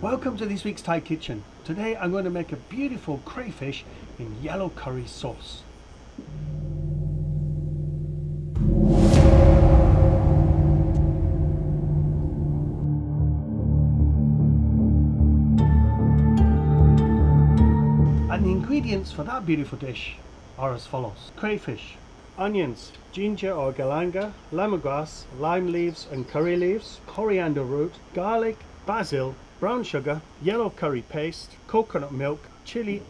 Welcome to this week's Thai kitchen. Today I'm going to make a beautiful crayfish in yellow curry sauce. And the ingredients for that beautiful dish are as follows: crayfish, onions, ginger or galanga, lemongrass, lime leaves and curry leaves, coriander root, garlic, basil, brown sugar, yellow curry paste, coconut milk, chili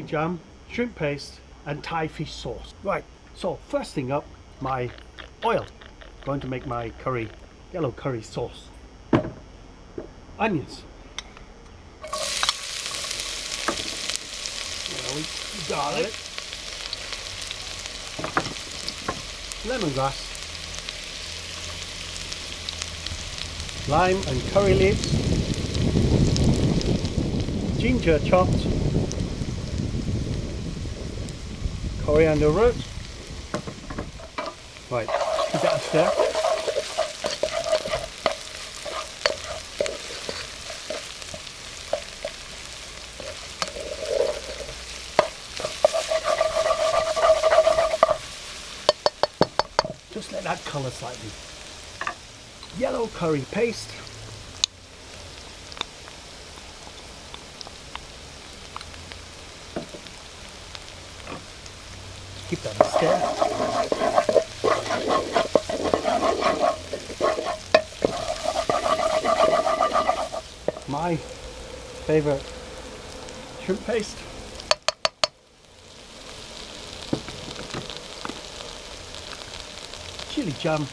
jam, shrimp paste and Thai fish sauce. Right, so first thing up, my oil. Going to make my yellow curry sauce. Onions. Garlic. Lemongrass. Lime and curry leaves. Ginger chopped, coriander root. Right, keep that stir. Just let that colour slightly. Yellow curry paste. Keep that stir. My favourite shrimp paste. Chili jam.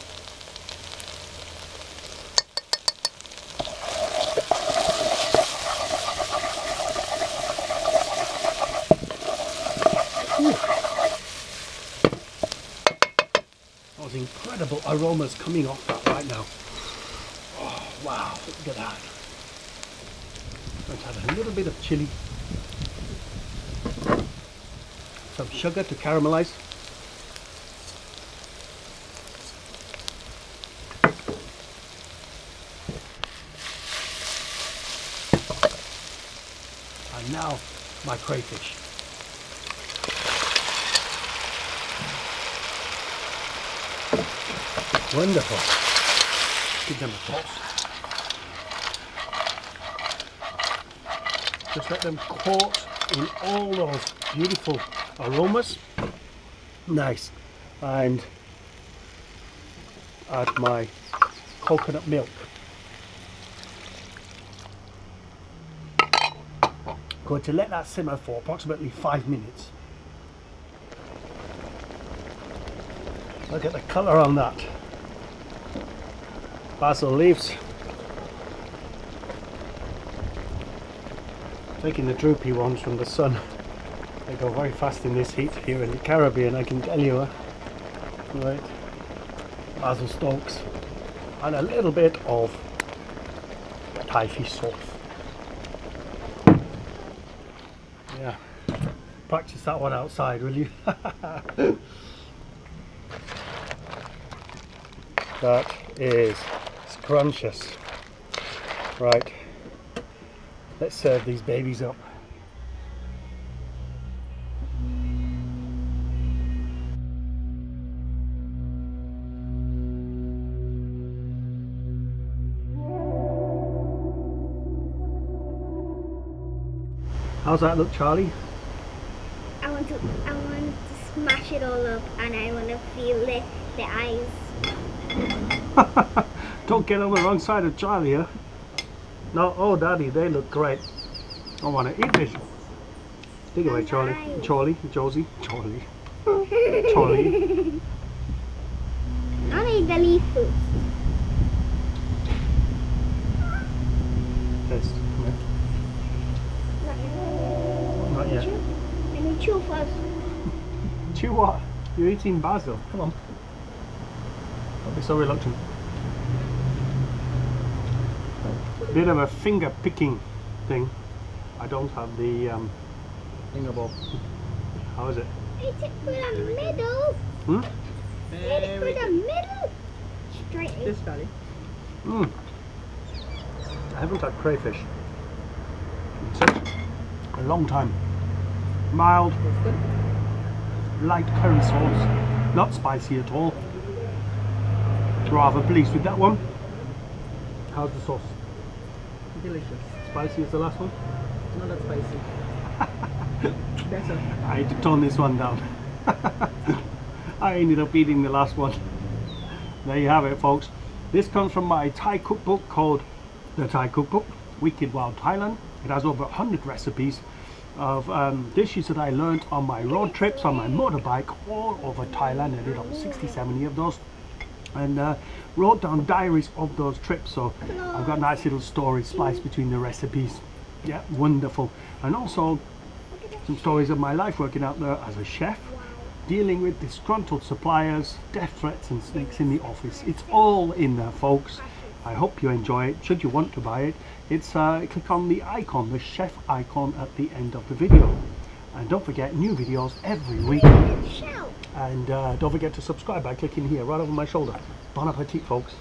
Those incredible aromas coming off that right now. Oh wow, look at that. Let's add a little bit of chili. Some sugar to caramelize. And now my crayfish. Wonderful. Give them a toss. Just let them coat in all those beautiful aromas. Nice. And add my coconut milk. Going to let that simmer for approximately 5 minutes. Look at the colour on that. Basil leaves. Taking the droopy ones from the sun. They go very fast in this heat here in the Caribbean, I can tell you. Right. Basil stalks. And a little bit of Thai fish sauce. Yeah. Practice that one outside, will you? That is scrumptious. Right, let's serve these babies up. How's that look, Charlie? I want to smash it all up, and I want to feel the eyes. Don't get on the wrong side of Charlie, huh? No, oh daddy, they look great. I want to eat this. Take it away, Charlie. Charlie, Josie, Charlie. Charlie. I'll eat the leaf first. Taste, come here. Not yet. Let me chew first. Chew what? You're eating basil. Come on. Don't be so reluctant. Bit of a finger picking thing. I don't have the finger bob. How is it? It's for the middle. Hmm? It's for the middle. Straight. This valley. I haven't had crayfish That's it. A long time. Mild, That's good. light curry sauce, not spicy at all. Rather pleased with that one. How's the sauce? Delicious. Spicy as the last one? Not that spicy. Better. I had to tone this one down. I ended up eating the last one. There you have it, folks. This comes from my Thai cookbook called The Thai Cookbook, Wicked Wild Thailand. It has over 100 recipes of dishes that I learned on my road trips on my motorbike all over Thailand. I did over 60, 70 of those, and wrote down diaries of those trips. So I've got nice little stories spliced between the recipes. Yeah, wonderful. And also some stories of my life working out there as a chef, dealing with disgruntled suppliers, death threats and snakes in the office. It's all in there, folks. I hope you enjoy it. Should you want to buy it, it's click on the icon, the chef icon at the end of the video. And don't forget, new videos every week. And don't forget to subscribe by clicking here right over my shoulder. Bon appetit, folks.